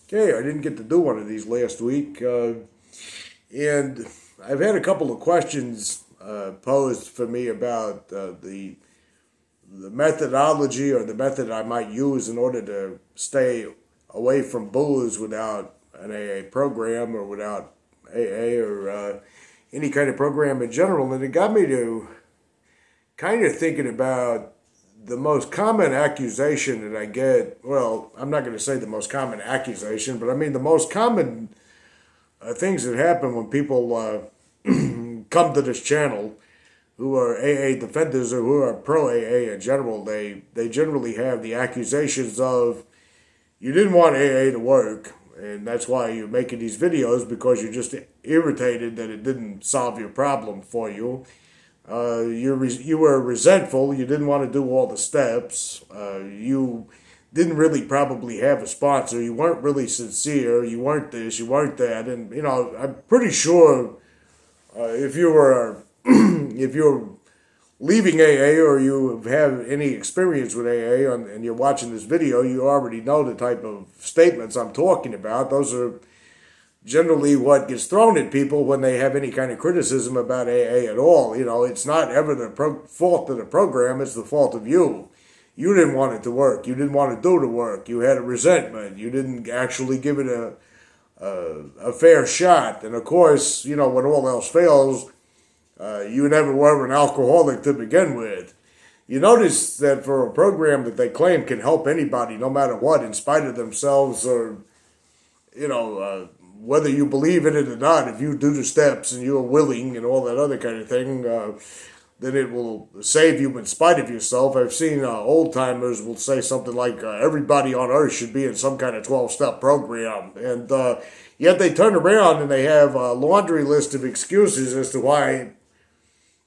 Okay, I didn't get to do one of these last week, and I've had a couple of questions posed for me about the methodology or the method I might use in order to stay away from booze without an AA program or without AA or any kind of program in general, and it got me to kind of thinking about the most common accusation that I get. Well, I'm not going to say the most common accusation, but I mean the most common things that happen when people come to this channel who are AA defenders or who are pro-AA in general. They generally have the accusations of, you didn't want AA to work, and that's why you're making these videos, because you're just irritated that it didn't solve your problem for you. You were resentful. You didn't want to do all the steps. You didn't really probably have a sponsor. You weren't really sincere. You weren't this. You weren't that. And I'm pretty sure if you were if you're leaving AA or you have any experience with AA and you're watching this video, you already know the type of statements I'm talking about. Those are generally what gets thrown at people when they have any kind of criticism about AA at all. It's not ever the fault of the program, it's the fault of you. You didn't want it to work. You didn't want to do the work. You had a resentment. You didn't actually give it a fair shot. And of course, when all else fails, you never were an alcoholic to begin with. You notice that for a program that they claim can help anybody, no matter what, in spite of themselves, or, whether you believe in it or not, if you do the steps and you're willing and all that other kind of thing, then it will save you in spite of yourself. I've seen old-timers will say something like, everybody on earth should be in some kind of 12-step program. And yet they turn around and they have a laundry list of excuses as to why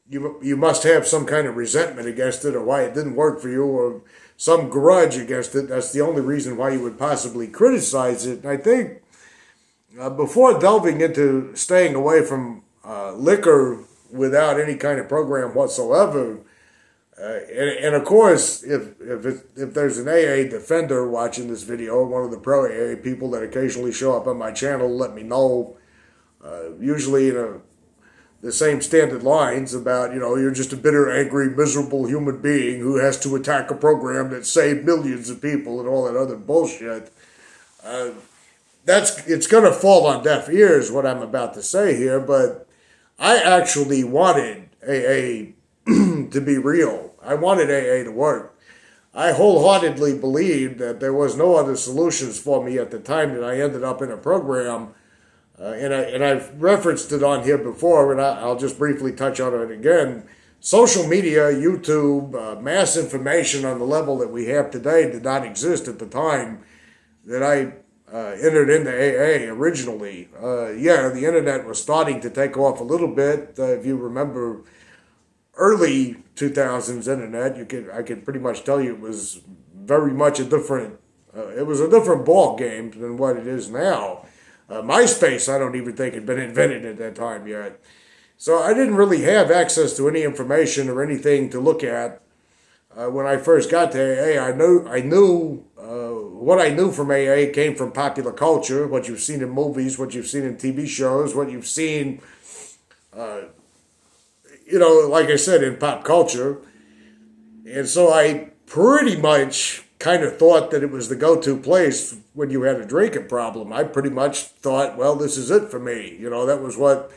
you must have some kind of resentment against it, or why it didn't work for you, or some grudge against it. That's the only reason why you would possibly criticize it. And I think before delving into staying away from liquor without any kind of program whatsoever, and of course, if there's an AA defender watching this video, one of the pro-AA people that occasionally show up on my channel, let me know, usually in the same standard lines about, you're just a bitter, angry, miserable human being who has to attack a program that saved millions of people and all that other bullshit. It's going to fall on deaf ears, what I'm about to say here, but I actually wanted AA to be real. I wanted AA to work. I wholeheartedly believed that there was no other solutions for me at the time that I ended up in a program. And I've referenced it on here before, and I'll just briefly touch on it again. Social media, YouTube, mass information on the level that we have today did not exist at the time that I entered into AA originally. Yeah, the internet was starting to take off a little bit. If you remember early 2000s internet, I could pretty much tell you it was very much a different ball game than what it is now. MySpace, I don't even think had been invented at that time yet. So I didn't really have access to any information or anything to look at. When I first got to AA, I knew what I knew from AA came from popular culture, what you've seen in movies, what you've seen in TV shows, what you've seen, like I said, in pop culture. And so I pretty much kind of thought that it was the go-to place when you had a drinking problem. I pretty much thought, well, this is it for me. That was what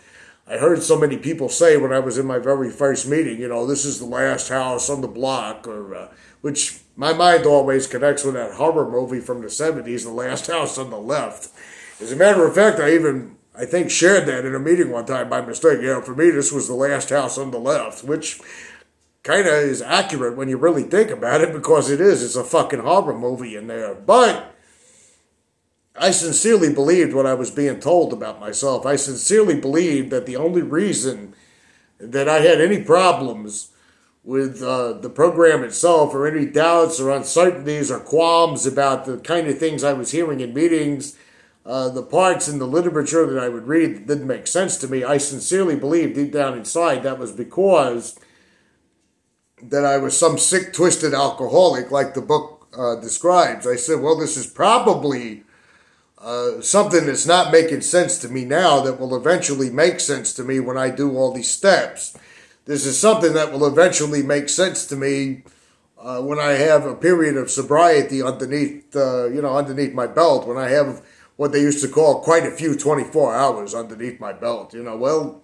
I heard so many people say when I was in my very first meeting. This is the last house on the block, or which my mind always connects with that horror movie from the 70s, The Last House on the Left. As a matter of fact, I think shared that in a meeting one time by mistake. For me, this was the last house on the left, which kind of is accurate when you really think about it, because it is. It's a fucking horror movie in there. But I sincerely believed what I was being told about myself. I sincerely believed that the only reason that I had any problems with the program itself, or any doubts or uncertainties or qualms about the kind of things I was hearing in meetings, the parts in the literature that I would read that didn't make sense to me, I sincerely believed deep down inside that was because that I was some sick, twisted alcoholic like the book describes. I said, well, this is probably something that's not making sense to me now that will eventually make sense to me when I do all these steps. This is something that will eventually make sense to me when I have a period of sobriety underneath, underneath my belt, when I have what they used to call quite a few 24 hours underneath my belt. Well,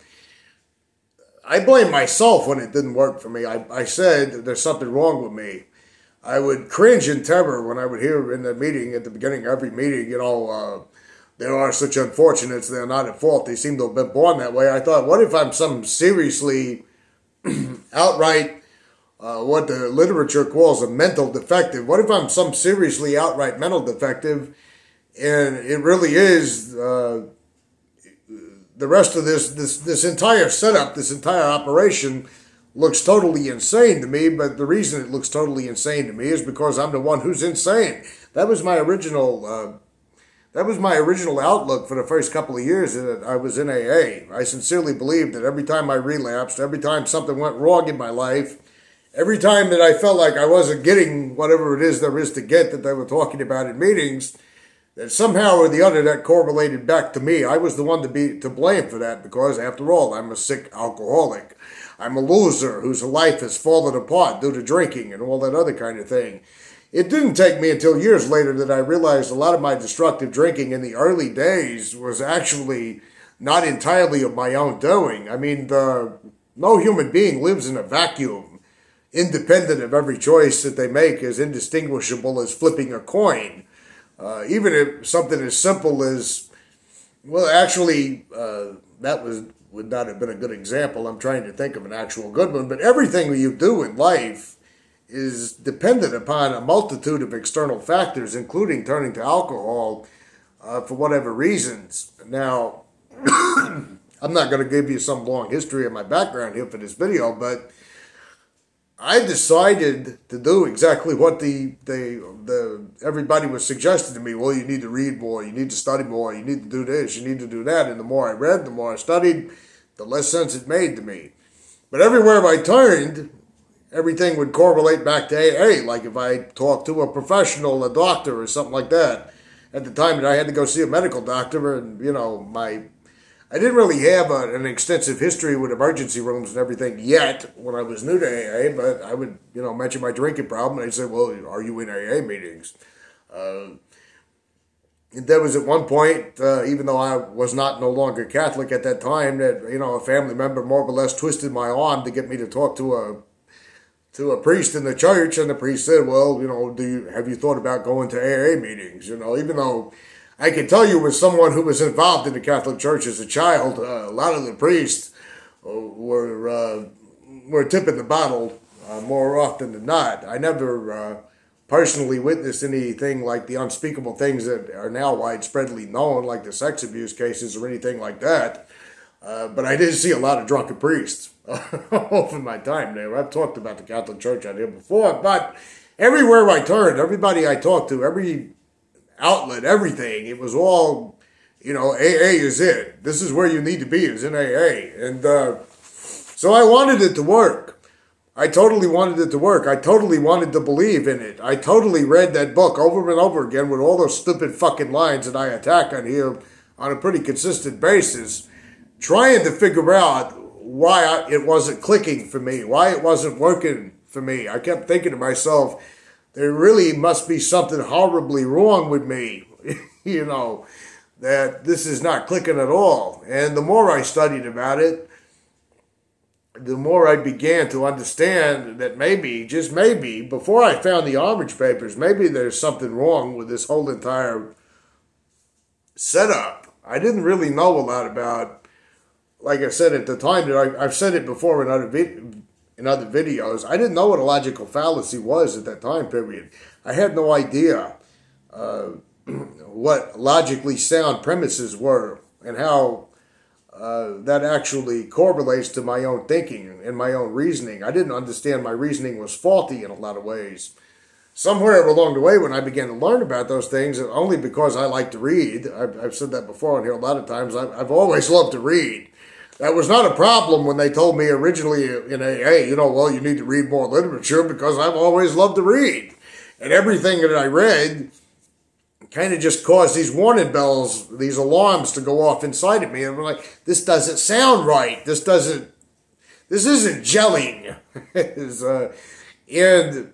I blame myself when it didn't work for me. I said there's something wrong with me. I would cringe in terror when I would hear in the meeting, at the beginning of every meeting, there are such unfortunates, they're not at fault, they seem to have been born that way. I thought, what if I'm some seriously outright, what the literature calls a mental defective? What if I'm some seriously outright mental defective, and it really is the rest of this entire setup, this entire operation looks totally insane to me, but the reason it looks totally insane to me is because I'm the one who's insane. That was my original outlook for the first couple of years that I was in AA. I sincerely believed that every time I relapsed, every time something went wrong in my life, every time that I felt like I wasn't getting whatever it is there is to get that they were talking about in meetings, that somehow or the other that correlated back to me. I was the one to blame for that because, after all, I'm a sick alcoholic. I'm a loser whose life has fallen apart due to drinking and all that other kind of thing. It didn't take me until years later that I realized a lot of my destructive drinking in the early days was actually not entirely of my own doing. I mean, no human being lives in a vacuum, independent of every choice that they make, as indistinguishable as flipping a coin. Even if something as simple as, well, actually, that would not have been a good example. I'm trying to think of an actual good one. But everything you do in life is dependent upon a multitude of external factors, including turning to alcohol for whatever reasons. Now, I'm not going to give you some long history of my background here for this video, but I decided to do exactly what everybody was suggesting to me. Well, you need to read more, you need to study more, you need to do this, you need to do that. And the more I read, the more I studied, the less sense it made to me. But everywhere I turned, everything would correlate back to AA. Like if I talked to a professional, a doctor or something like that, at the time that I had to go see a medical doctor, and I didn't really have an extensive history with emergency rooms and everything yet when I was new to AA, but I would, mention my drinking problem, and they'd say, well, are you in AA meetings? There was at one point, even though I was no longer Catholic at that time, that, a family member more or less twisted my arm to get me to talk to a priest in the church, and the priest said, well, have you thought about going to AA meetings? Even though I can tell you, as someone who was involved in the Catholic Church as a child, a lot of the priests were tipping the bottle more often than not. I never personally witnessed anything like the unspeakable things that are now widespreadly known, like the sex abuse cases or anything like that. But I did see a lot of drunken priests over my time there. I've talked about the Catholic Church on here before, but everywhere I turned, everybody I talked to, every outlet, everything, it was all, AA is it. This is where you need to be, is in AA. And so I wanted it to work. I totally wanted it to work. I totally wanted to believe in it. I totally read that book over and over again with all those stupid fucking lines that I attack on here on a pretty consistent basis, trying to figure out why it wasn't clicking for me, why it wasn't working for me. I kept thinking to myself, there really must be something horribly wrong with me, that this is not clicking at all. And the more I studied about it, the more I began to understand that maybe, just maybe, before I found the orange papers, maybe there's something wrong with this whole entire setup. I didn't really know a lot about, like I said at the time, that I've said it before in other videos, I didn't know what a logical fallacy was at that time period. I had no idea what logically sound premises were and how that actually correlates to my own thinking and my own reasoning. I didn't understand my reasoning was faulty in a lot of ways. Somewhere along the way when I began to learn about those things, only because I like to read, I've said that before on here a lot of times, I've always loved to read. That was not a problem when they told me originally in AA, well, you need to read more literature, because I've always loved to read. And everything that I read kind of just caused these warning bells, these alarms to go off inside of me. And I'm like, this doesn't sound right. This isn't gelling. And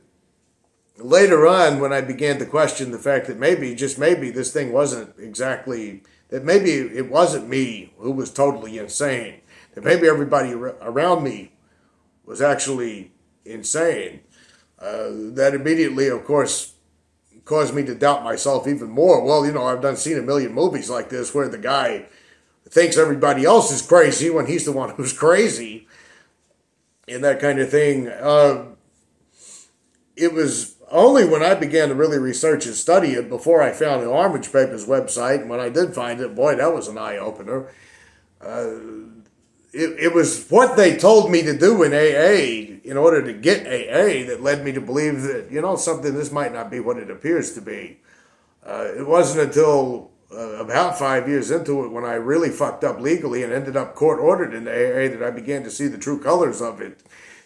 later on, when I began to question the fact that maybe, just maybe, this thing wasn't exactly, that maybe it wasn't me who was totally insane, that maybe everybody around me was actually insane, that immediately, of course, caused me to doubt myself even more. Well, I've seen a million movies like this where the guy thinks everybody else is crazy when he's the one who's crazy, and that kind of thing. It was only when I began to really research and study it before I found the Orange Paper's website, and when I did find it, boy, that was an eye-opener. It was what they told me to do in AA in order to get AA that led me to believe that, something, this might not be what it appears to be. It wasn't until about 5 years into it when I really fucked up legally and ended up court-ordered into AA that I began to see the true colors of it.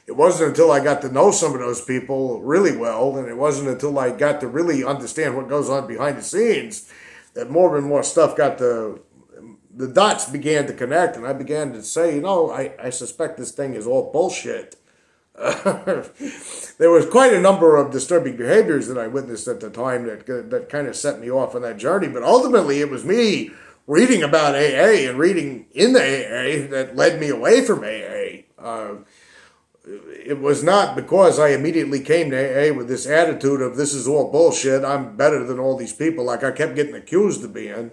It wasn't until I got to know some of those people really well, and it wasn't until I got to really understand what goes on behind the scenes, that more and more stuff the dots began to connect, and I began to say, I suspect this thing is all bullshit. There was quite a number of disturbing behaviors that I witnessed at the time that kind of set me off on that journey, but ultimately it was me reading about AA and reading in the AA that led me away from AA. It was not because I immediately came to AA with this attitude of this is all bullshit, I'm better than all these people, like I kept getting accused of being.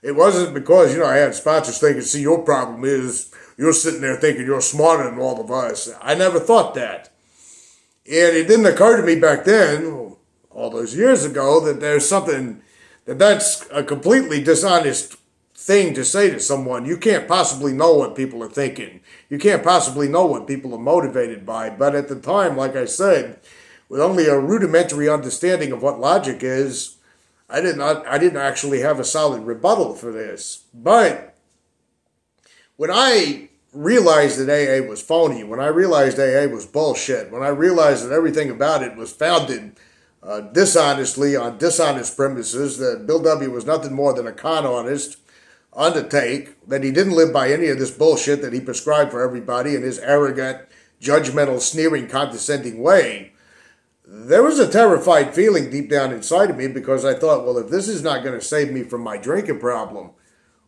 It wasn't because, I had sponsors thinking, see, your problem is you're sitting there thinking you're smarter than all of us. I never thought that. And it didn't occur to me back then, all those years ago, that there's something, that's a completely dishonest thing to say to someone. You can't possibly know what people are thinking. You can't possibly know what people are motivated by. But at the time, like I said, with only a rudimentary understanding of what logic is, I didn't actually have a solid rebuttal for this. But when I realized that AA was phony, when I realized AA was bullshit, when I realized that everything about it was founded dishonestly on dishonest premises, that Bill W. was nothing more than a con artist on the take, that he didn't live by any of this bullshit that he prescribed for everybody in his arrogant, judgmental, sneering, condescending way, there was a terrified feeling deep down inside of me because I thought, well, if this is not going to save me from my drinking problem,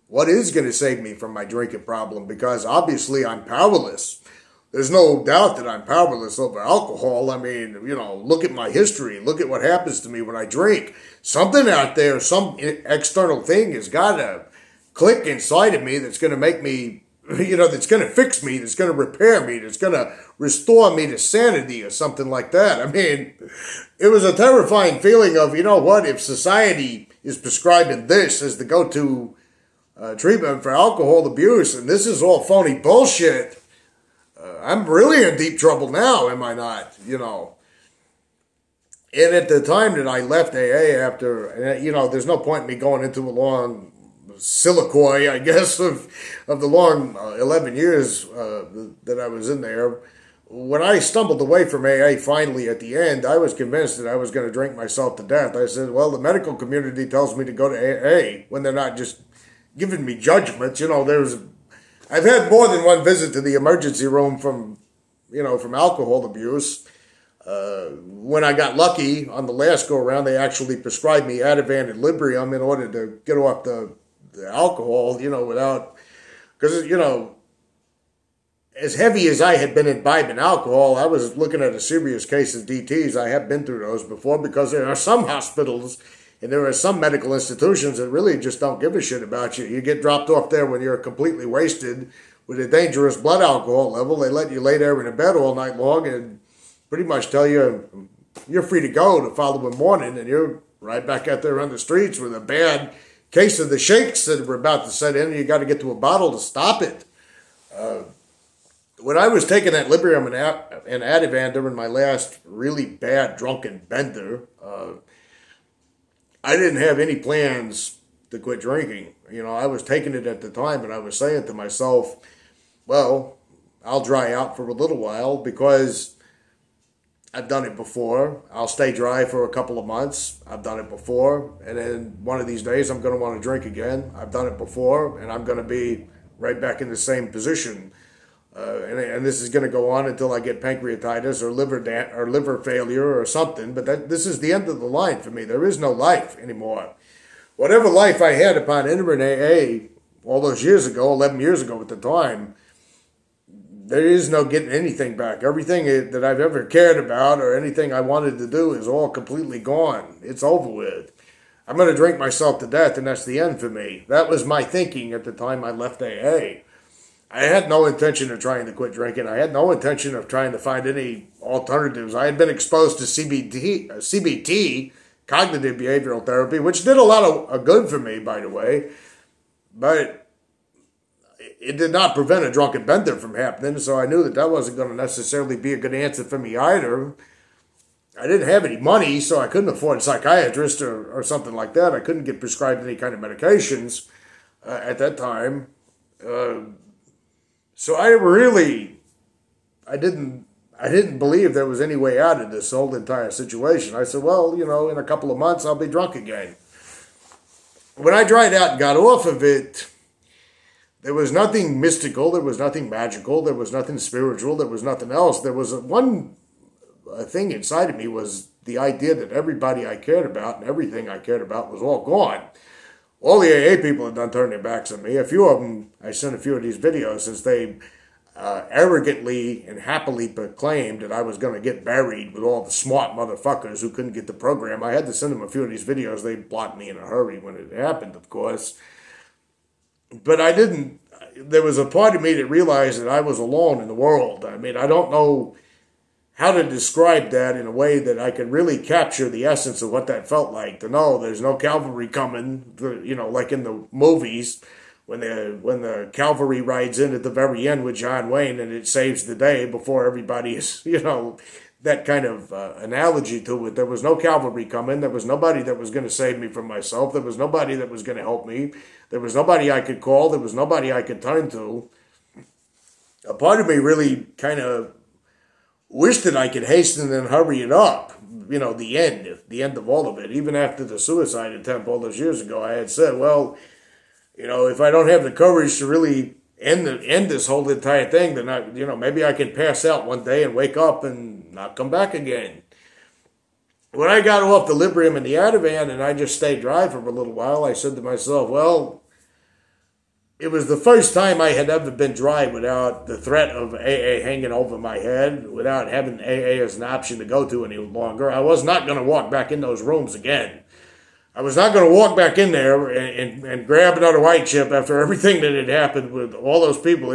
what is going to save me from my drinking problem? Because obviously I'm powerless. There's no doubt that I'm powerless over alcohol. I mean, look at my history. Look at what happens to me when I drink. Something out there, some external thing has got to click inside of me that's going to make me, that's going to fix me, that's going to repair me, that's going to restore me to sanity or something like that. I mean, it was a terrifying feeling of, if society is prescribing this as the go-to treatment for alcohol abuse, and this is all phony bullshit, I'm really in deep trouble now, am I not? And at the time that I left AA after, there's no point in me going into a long soliloquy, I guess, of the long 11 years that I was in there. When I stumbled away from AA finally at the end, I was convinced that I was going to drink myself to death. I said, well, the medical community tells me to go to AA when they're not just giving me judgments. I've had more than one visit to the emergency room from alcohol abuse. When I got lucky on the last go-around, they actually prescribed me Ativan and Librium in order to get off the alcohol, without, because, as heavy as I had been imbibing alcohol, I was looking at a serious case of DTs. I have been through those before because there are some hospitals and there are some medical institutions that really just don't give a shit about you. You get dropped off there when you're completely wasted with a dangerous blood alcohol level. They let you lay there in a bed all night long and pretty much tell you you're free to go the following morning, and you're right back out there on the streets with a bad case of the shakes that were about to set in, and you got to get to a bottle to stop it. When I was taking that Librium and Ativan during my last really bad drunken bender, I didn't have any plans to quit drinking. I was taking it at the time, and I was saying to myself, well, I'll dry out for a little while because I've done it before. I'll stay dry for a couple of months. I've done it before. And then one of these days I'm going to want to drink again. I've done it before, and I'm going to be right back in the same position. And this is going to go on until I get pancreatitis or liver failure or something. But this is the end of the line for me. There is no life anymore. Whatever life I had upon entering AA all those years ago, 11 years ago at the time, there is no getting anything back. Everything that I've ever cared about or anything I wanted to do is all completely gone. It's over with. I'm going to drink myself to death, and that's the end for me. That was my thinking at the time I left AA. I had no intention of trying to quit drinking. I had no intention of trying to find any alternatives. I had been exposed to CBT, cognitive behavioral therapy, which did a lot of good for me, by the way. But it did not prevent a drunken bender from happening, so I knew that wasn't going to necessarily be a good answer for me either. I didn't have any money, so I couldn't afford a psychiatrist or something like that. I couldn't get prescribed any kind of medications at that time. So I didn't believe there was any way out of this whole entire situation. I said, well, in a couple of months I'll be drunk again. When I dried out and got off of it, there was nothing mystical, there was nothing magical, there was nothing spiritual, there was nothing else. There was one thing inside of me, was the idea that everybody I cared about and everything I cared about was all gone. All the AA people had done turned their backs on me. A few of them, I sent a few of these videos, since they arrogantly and happily proclaimed that I was going to get buried with all the smart motherfuckers who couldn't get the program. I had to send them a few of these videos. They blocked me in a hurry when it happened, of course. But there was a part of me that realized that I was alone in the world. I mean, I don't know how to describe that in a way that I could really capture the essence of what that felt like. To know there's no cavalry coming, like in the movies, when the cavalry rides in at the very end with John Wayne and it saves the day before everybody is, that kind of analogy to it. There was no cavalry coming. There was nobody that was going to save me from myself. There was nobody that was going to help me. There was nobody I could call. There was nobody I could turn to. A part of me really kind of wished that I could hasten and hurry it up. The end of all of it. Even after the suicide attempt all those years ago, I had said, well, if I don't have the courage to really end this whole entire thing, then maybe I can pass out one day and wake up and not come back again. When I got off the Librium and the Ativan and I just stayed dry for a little while, I said to myself, well, it was the first time I had ever been dry without the threat of AA hanging over my head, without having AA as an option to go to any longer. I was not going to walk back in those rooms again. I was not going to walk back in there and grab another white chip after everything that had happened with all those people.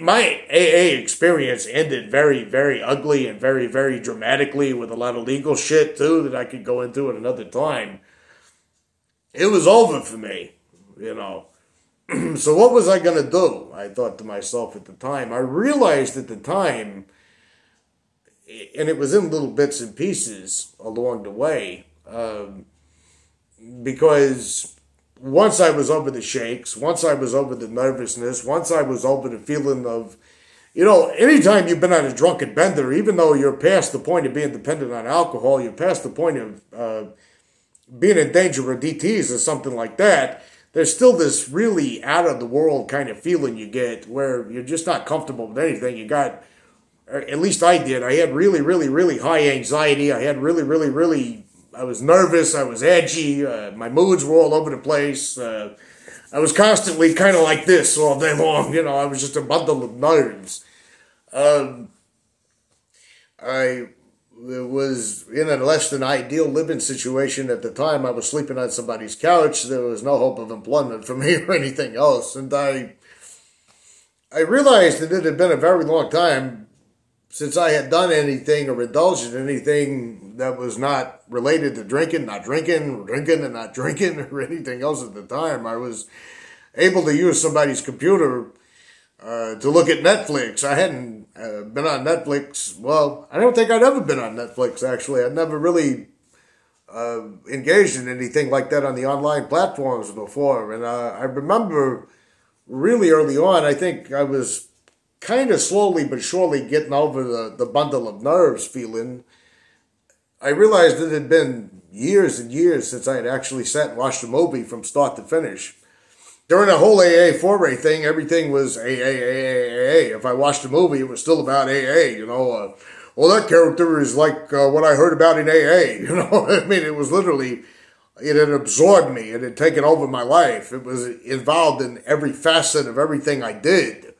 My AA experience ended very, very ugly and very, very dramatically, with a lot of legal shit, too, that I could go into at another time. It was over for me, So what was I going to do? I thought to myself at the time. I realized at the time, and it was in little bits and pieces along the way, because once I was over the shakes, once I was over the nervousness, once I was over the feeling of, anytime you've been on a drunken bender, even though you're past the point of being dependent on alcohol, you're past the point of being in danger of DTs or something like that, there's still this really out-of-the-world kind of feeling you get where you're just not comfortable with anything. You got, or at least I did, I had really, really, really high anxiety. I had really, really, really, I was nervous. I was edgy. My moods were all over the place. I was constantly kind of like this all day long. I was just a bundle of nerves. I was in a less than ideal living situation at the time. I was sleeping on somebody's couch. There was no hope of employment for me or anything else. And I realized that it had been a very long time since I had done anything or indulged in anything that was not related to drinking, not drinking, drinking and not drinking, or anything else at the time. I was able to use somebody's computer to look at Netflix. I hadn't been on Netflix. Well, I don't think I'd ever been on Netflix, actually. I'd never really engaged in anything like that on the online platforms before. And I remember really early on, I think I was kind of slowly but surely getting over the bundle of nerves feeling, I realized it had been years and years since I had actually sat and watched a movie from start to finish. During the whole AA foray thing, everything was AA. If I watched a movie, it was still about AA, well, that character is like what I heard about in AA, I mean, it was literally, it had absorbed me. It had taken over my life. It was involved in every facet of everything I did.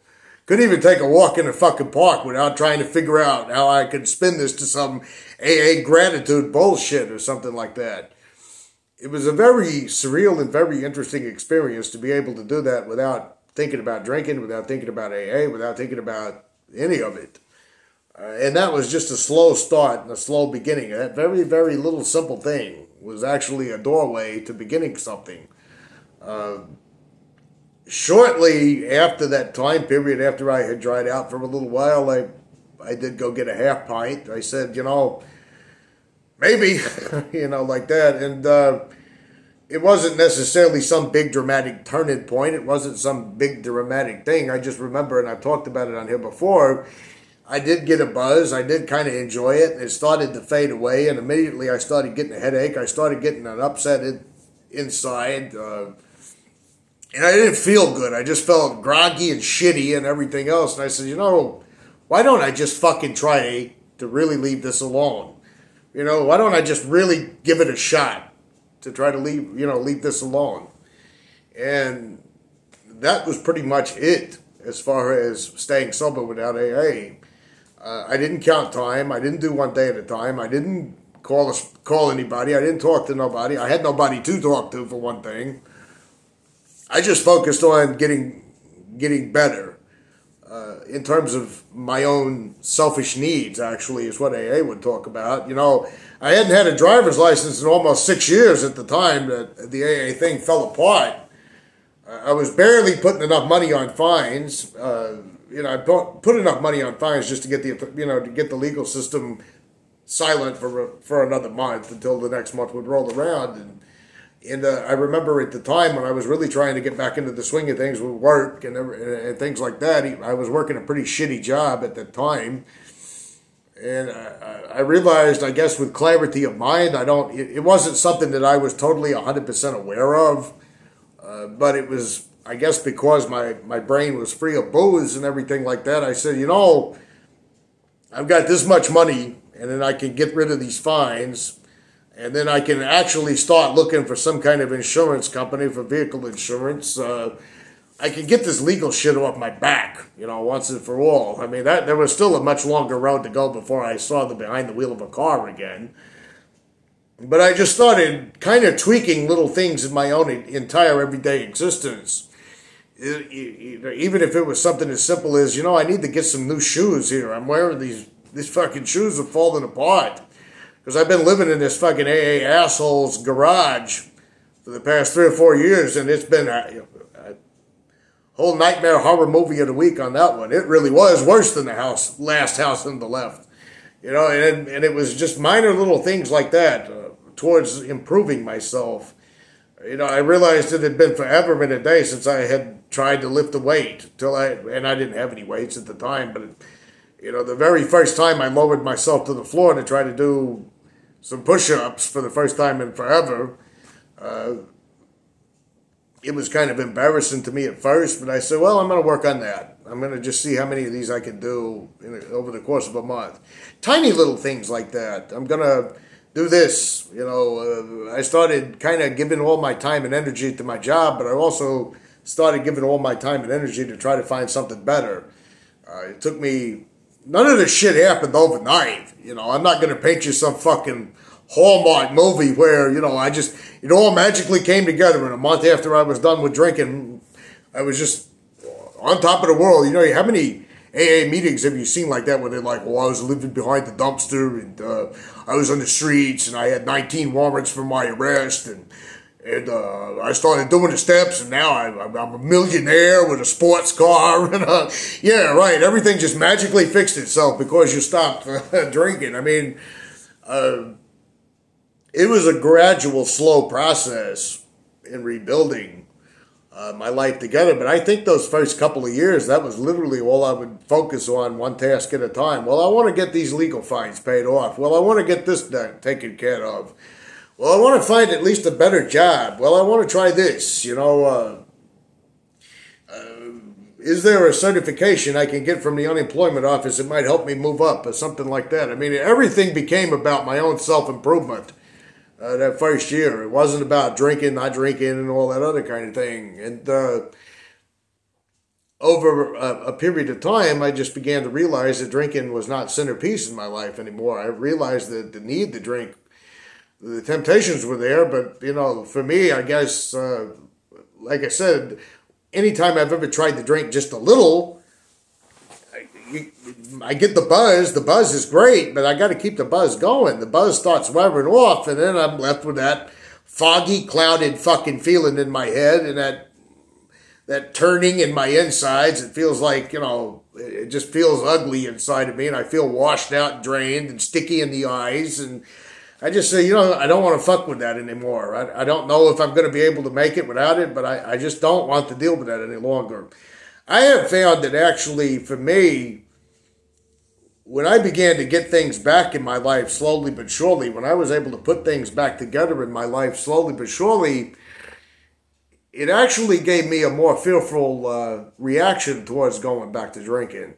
Couldn't even take a walk in a fucking park without trying to figure out how I could spin this to some AA gratitude bullshit or something like that. It was a very surreal and very interesting experience to be able to do that without thinking about drinking, without thinking about AA, without thinking about any of it. And that was just a slow start and a slow beginning. That very, very little simple thing was actually a doorway to beginning something. Shortly after that time period, after I had dried out for a little while, I did go get a half pint. I said, maybe, like that. And it wasn't necessarily some big dramatic turning point. It wasn't some big dramatic thing. I just remember, and I've talked about it on here before, I did get a buzz. I did kind of enjoy it. And it started to fade away. And immediately I started getting a headache. I started getting an upset inside. And I didn't feel good. I just felt groggy and shitty and everything else. And I said, why don't I just fucking try to really leave this alone? Why don't I just really give it a shot to try to leave this alone? And that was pretty much it as far as staying sober without AA. I didn't count time. I didn't do one day at a time. I didn't call anybody. I didn't talk to nobody. I had nobody to talk to, for one thing. I just focused on getting better in terms of my own selfish needs, actually, is what AA would talk about. I hadn't had a driver's license in almost 6 years at the time that the AA thing fell apart. I was barely putting enough money on fines. I put enough money on fines just to get the legal system silent for another month until the next month would roll around. And I remember at the time when I was really trying to get back into the swing of things with work and things like that, I was working a pretty shitty job at that time. And I realized, I guess with clarity of mind, it wasn't something that I was totally 100% aware of. But it was, I guess because my brain was free of booze and everything like that, I said, I've got this much money and then I can get rid of these fines. And then I can actually start looking for some kind of insurance company for vehicle insurance. I can get this legal shit off my back, once and for all. I mean, there was still a much longer road to go before I saw the behind the wheel of a car again. But I just started kind of tweaking little things in my own entire everyday existence. Even if it was something as simple as, I need to get some new shoes here. I'm wearing these fucking shoes are falling apart. Because I've been living in this fucking AA asshole's garage for the past 3 or 4 years, and it's been a whole nightmare horror movie of the week on that one. It really was worse than the last house on the left. And it was just minor little things like that towards improving myself. I realized it had been forever and a day since I had tried to lift a weight, and I didn't have any weights at the time, but the very first time I lowered myself to the floor to try to do some push-ups for the first time in forever, it was kind of embarrassing to me at first, but I said, well, I'm going to work on that. I'm going to just see how many of these I can do over the course of a month. Tiny little things like that. I'm going to do this. I started kind of giving all my time and energy to my job, but I also started giving all my time and energy to try to find something better. It took me... None of this shit happened overnight. I'm not going to paint you some fucking Hallmark movie where, it all magically came together. And a month after I was done with drinking, I was just on top of the world. How many AA meetings have you seen like that where they're like, well, I was living behind the dumpster and I was on the streets and I had 19 warrants for my arrest and I started doing the steps, and now I'm a millionaire with a sports car. And yeah, right. Everything just magically fixed itself because you stopped drinking. I mean, it was a gradual, slow process in rebuilding. my life together. But I think those first couple of years, that was literally all I would focus on, one task at a time. Well, I want to get these legal fines paid off. Well, I want to get this done, taken care of. Well, I want to find at least a better job. Well, I want to try this, is there a certification I can get from the unemployment office that might help me move up or something like that? I mean, everything became about my own self-improvement that first year. It wasn't about drinking, not drinking, and all that other kind of thing. And over a period of time, I just began to realize that drinking was not centerpiece in my life anymore. I realized that the need to drink, the temptations were there, but, for me, I guess, like I said, anytime I've ever tried to drink just a little, I get the buzz. The buzz is great, but I got to keep the buzz going. The buzz starts wearing off, and then I'm left with that foggy, clouded fucking feeling in my head and that turning in my insides. It feels like, it just feels ugly inside of me, and I feel washed out and drained and sticky in the eyes, and I just say, I don't want to fuck with that anymore. I don't know if I'm going to be able to make it without it, but I just don't want to deal with that any longer. I have found that actually, for me, when I began to get things back in my life slowly but surely, when I was able to put things back together in my life slowly but surely, it actually gave me a more fearful reaction towards going back to drinking.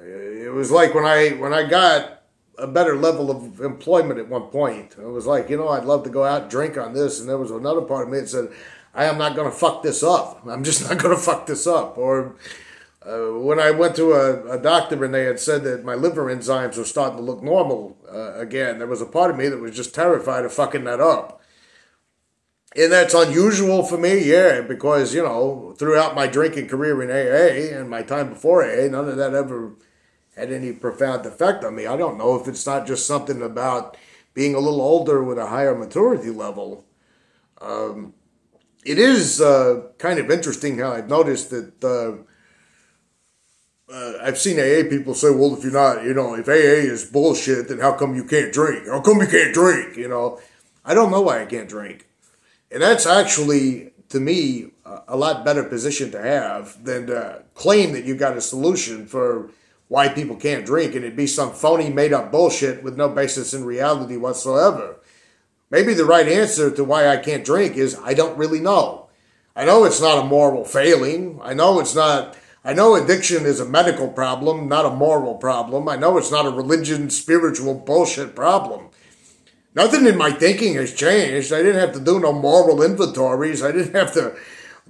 It was like when I got a better level of employment at one point. It was like, I'd love to go out and drink on this. And there was another part of me that said, I am not going to fuck this up. I'm just not going to fuck this up. Or when I went to a doctor and they had said that my liver enzymes were starting to look normal again, there was a part of me that was just terrified of fucking that up. And that's unusual for me, yeah, because, throughout my drinking career in AA and my time before AA, none of that ever had any profound effect on me. I don't know if it's not just something about being a little older with a higher maturity level. It is kind of interesting how I've noticed that I've seen AA people say, well, if you're not, if AA is bullshit, then how come you can't drink? How come you can't drink? I don't know why I can't drink. And that's actually, to me, a lot better position to have than to claim that you got a solution for why people can't drink, and it'd be some phony made-up bullshit with no basis in reality whatsoever. Maybe the right answer to why I can't drink is I don't really know. I know it's not a moral failing. I know addiction is a medical problem, not a moral problem. I know it's not a religion, spiritual bullshit problem. Nothing in my thinking has changed. I didn't have to do no moral inventories. I didn't have to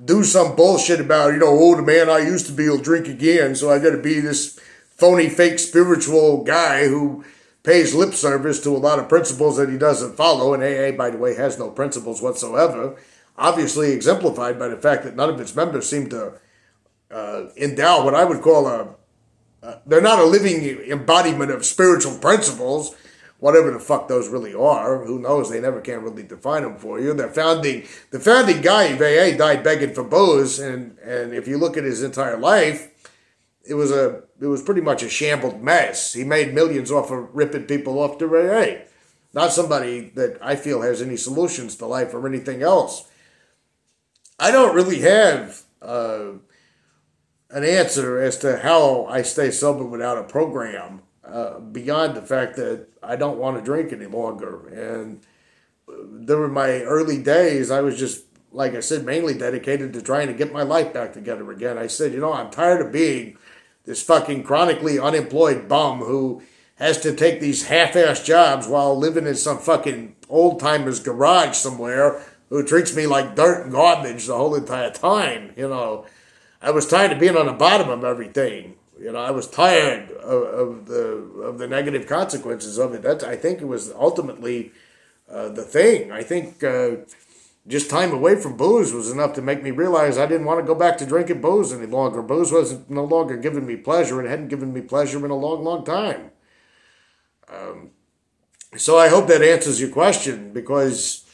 do some bullshit about, the man I used to be will drink again, so I got to be this phony, fake spiritual guy who pays lip service to a lot of principles that he doesn't follow. And AA, by the way, has no principles whatsoever. Obviously exemplified by the fact that none of its members seem to endow what I would call they're not a living embodiment of spiritual principles, whatever the fuck those really are. Who knows? They never can really define them for you. The founding guy of AA died begging for booze, and if you look at his entire life, it was pretty much a shambled mess. He made millions off of ripping people off to AA. Not somebody that I feel has any solutions to life or anything else. I don't really have an answer as to how I stay sober without a program, beyond the fact that I don't want to drink any longer. And during my early days, I was just, like I said, mainly dedicated to trying to get my life back together again. I said, I'm tired of being this fucking chronically unemployed bum who has to take these half-ass jobs while living in some fucking old-timer's garage somewhere who treats me like dirt and garbage the whole entire time. I was tired of being on the bottom of everything. I was tired of the negative consequences of it. I think it was ultimately the thing. I think just time away from booze was enough to make me realize I didn't want to go back to drinking booze any longer. Booze was no longer giving me pleasure, and hadn't given me pleasure in a long, long time. So I hope that answers your question, because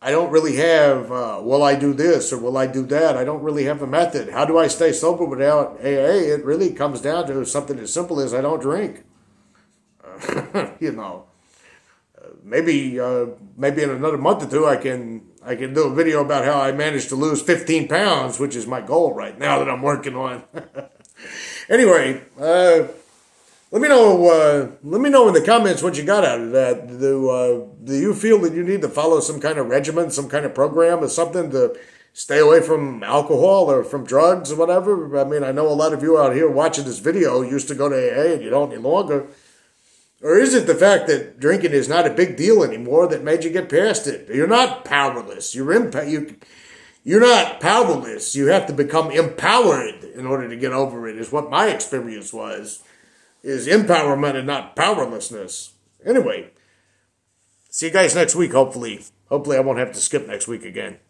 I don't really have, will I do this or will I do that? I don't really have a method. How do I stay sober without AA? It really comes down to something as simple as I don't drink. maybe in another month or two I can do a video about how I managed to lose 15 pounds, which is my goal right now that I'm working on. Anyway, let me know in the comments what you got out of that. Do you feel that you need to follow some kind of regimen, some kind of program or something to stay away from alcohol or from drugs or whatever? I mean, I know a lot of you out here watching this video used to go to AA and you don't any longer. Or is it the fact that drinking is not a big deal anymore that made you get past it? You're not powerless. You're not powerless. You have to become empowered in order to get over it, is what my experience was. Is empowerment and not powerlessness. Anyway, see you guys next week, hopefully. Hopefully I won't have to skip next week again.